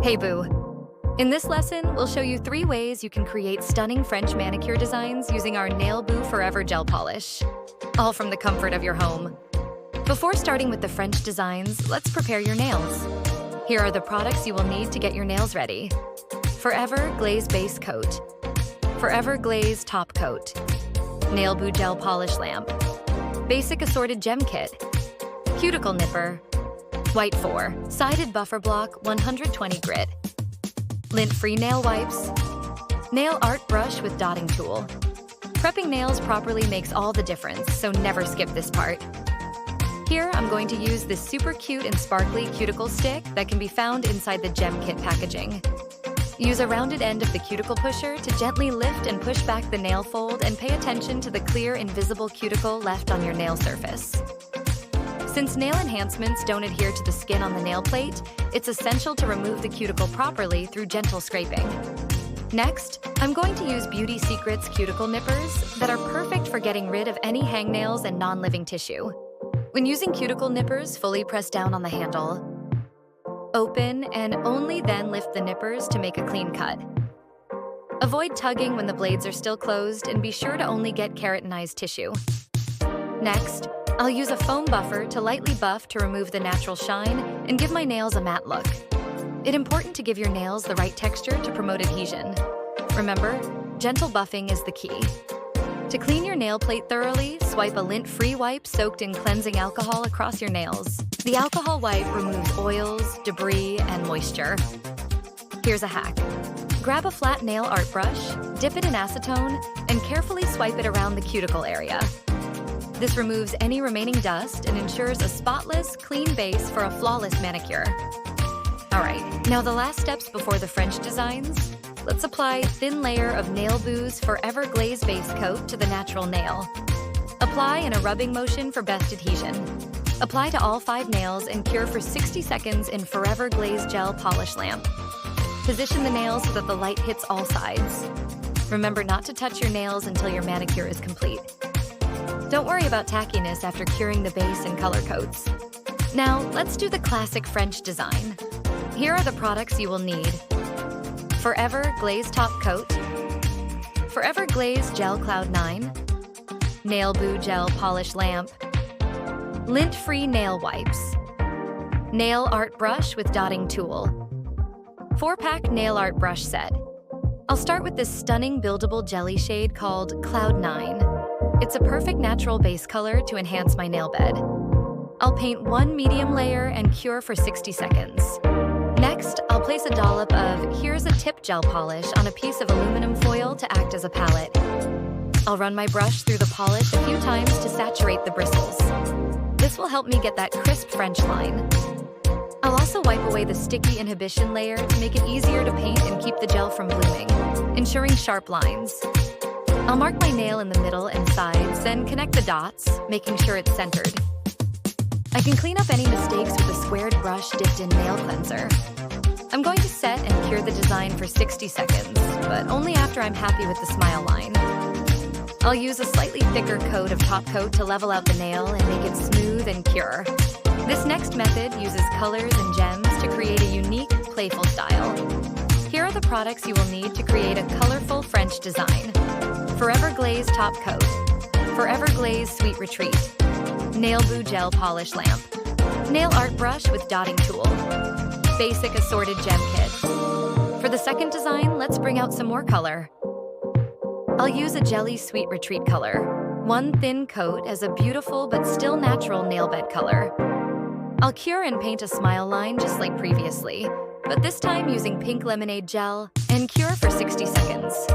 Hey boo! In this lesson, we'll show you 3 ways you can create stunning French manicure designs using our Nail Boo Forever Gel Polish, all from the comfort of your home. Before starting with the French designs, let's prepare your nails. Here are the products you will need to get your nails ready. Forever Glaze Base Coat, Forever Glaze Top Coat, Nail Boo Gel Polish Lamp, Basic Assorted Gem Kit, Cuticle Nipper, White 4, Sided Buffer Block 120 Grit, Lint-free nail wipes, nail art brush with dotting tool. Prepping nails properly makes all the difference, so never skip this part. Here, I'm going to use this super cute and sparkly cuticle stick that can be found inside the gem kit packaging. Use a rounded end of the cuticle pusher to gently lift and push back the nail fold and pay attention to the clear, invisible cuticle left on your nail surface. Since nail enhancements don't adhere to the skin on the nail plate, it's essential to remove the cuticle properly through gentle scraping. Next, I'm going to use Beauty Secrets cuticle nippers that are perfect for getting rid of any hangnails and non-living tissue. When using cuticle nippers, fully press down on the handle. Open and only then lift the nippers to make a clean cut. Avoid tugging when the blades are still closed and be sure to only get keratinized tissue. Next, I'll use a foam buffer to lightly buff to remove the natural shine and give my nails a matte look. It's important to give your nails the right texture to promote adhesion. Remember, gentle buffing is the key. To clean your nail plate thoroughly, swipe a lint-free wipe soaked in cleansing alcohol across your nails. The alcohol wipe removes oils, debris, and moisture. Here's a hack. Grab a flat nail art brush, dip it in acetone, and carefully swipe it around the cuticle area. This removes any remaining dust and ensures a spotless, clean base for a flawless manicure. Alright, now the last steps before the French designs. Let's apply a thin layer of Nail Boo's Forever Glaze Base Coat to the natural nail. Apply in a rubbing motion for best adhesion. Apply to all 5 nails and cure for 60 seconds in Forever Glaze Gel Polish Lamp. Position the nails so that the light hits all sides. Remember not to touch your nails until your manicure is complete. Don't worry about tackiness after curing the base and color coats. Now, let's do the classic French design. Here are the products you will need. Forever Glaze Top Coat, Forever Glaze Gel Cloud 9, Nail Boo Gel Polish Lamp, Lint-free nail wipes, nail art brush with dotting tool, 4-pack nail art brush set. I'll start with this stunning buildable jelly shade called Cloud 9. It's a perfect natural base color to enhance my nail bed. I'll paint 1 medium layer and cure for 60 seconds. Next, I'll place a dollop of Here's a Tip gel polish on a piece of aluminum foil to act as a palette. I'll run my brush through the polish a few times to saturate the bristles. This will help me get that crisp French line. I'll also wipe away the sticky inhibition layer to make it easier to paint and keep the gel from blooming, ensuring sharp lines. I'll mark my nail in the middle and sides, then connect the dots, making sure it's centered. I can clean up any mistakes with a squared brush dipped in nail cleanser. I'm going to set and cure the design for 60 seconds, but only after I'm happy with the smile line. I'll use a slightly thicker coat of top coat to level out the nail and make it smooth and cure. This next method uses colors and gems to create a unique, playful style. Here are the products you will need to create a colorful French design. Forever Glaze Top Coat, Forever Glaze Sweet Retreat, Nail Boo Gel Polish Lamp, Nail Art Brush with Dotting Tool, Basic Assorted Gem Kit. For the second design, let's bring out some more color. I'll use a Jelly Sweet Retreat color, 1 thin coat as a beautiful but still natural nail bed color. I'll cure and paint a smile line just like previously, but this time using pink lemonade gel, and cure for 60 seconds.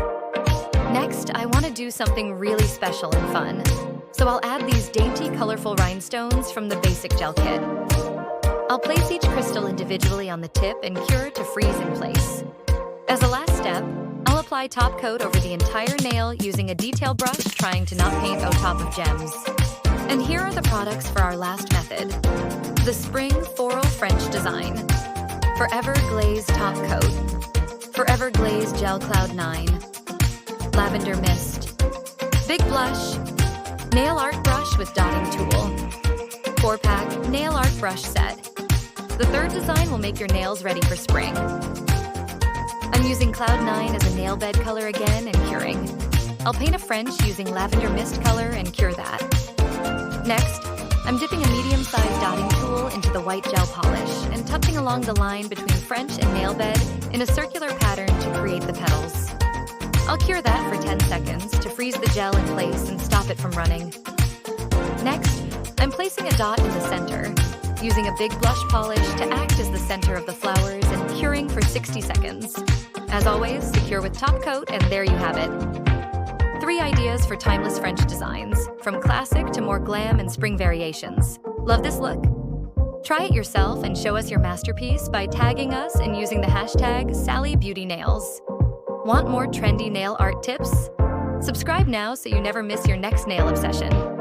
Next, I want to do something really special and fun, so I'll add these dainty, colorful rhinestones from the basic gel kit. I'll place each crystal individually on the tip and cure to freeze in place. As a last step, I'll apply top coat over the entire nail using a detail brush, trying to not paint on top of gems. And here are the products for our last method. The Spring Floral French design. Forever Glaze Top Coat, Forever Glaze Gel Cloud 9, Lavender Mist, Big Blush, Nail Art Brush with Dotting Tool, 4-pack Nail Art Brush Set, The third design will make your nails ready for spring. I'm using Cloud 9 as a nail bed color again and curing. I'll paint a French using lavender mist color and cure that. Next, I'm dipping a medium-sized dotting tool into the white gel polish and touching along the line between French and nail bed in a circular pattern to create the petals. I'll cure that for 10 seconds to freeze the gel in place and stop it from running. Next, I'm placing a dot in the center, using a big blush polish to act as the center of the flowers and curing for 60 seconds. As always, secure with top coat, and there you have it. 3 ideas for timeless French designs, from classic to more glam and spring variations. Love this look? Try it yourself and show us your masterpiece by tagging us and using the hashtag #SallyBeautyNails. Want more trendy nail art tips? Subscribe now so you never miss your next nail obsession.